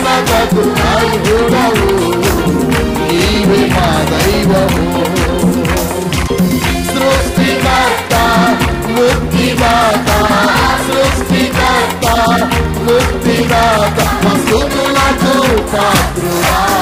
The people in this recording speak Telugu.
మనకు అర్హుడవు, నీవే మా దైవము. సృష్టికర్త ముక్తిదాత, సృష్టికర్త ముక్తిదాత, స్తుతులకు పాత్రుడా.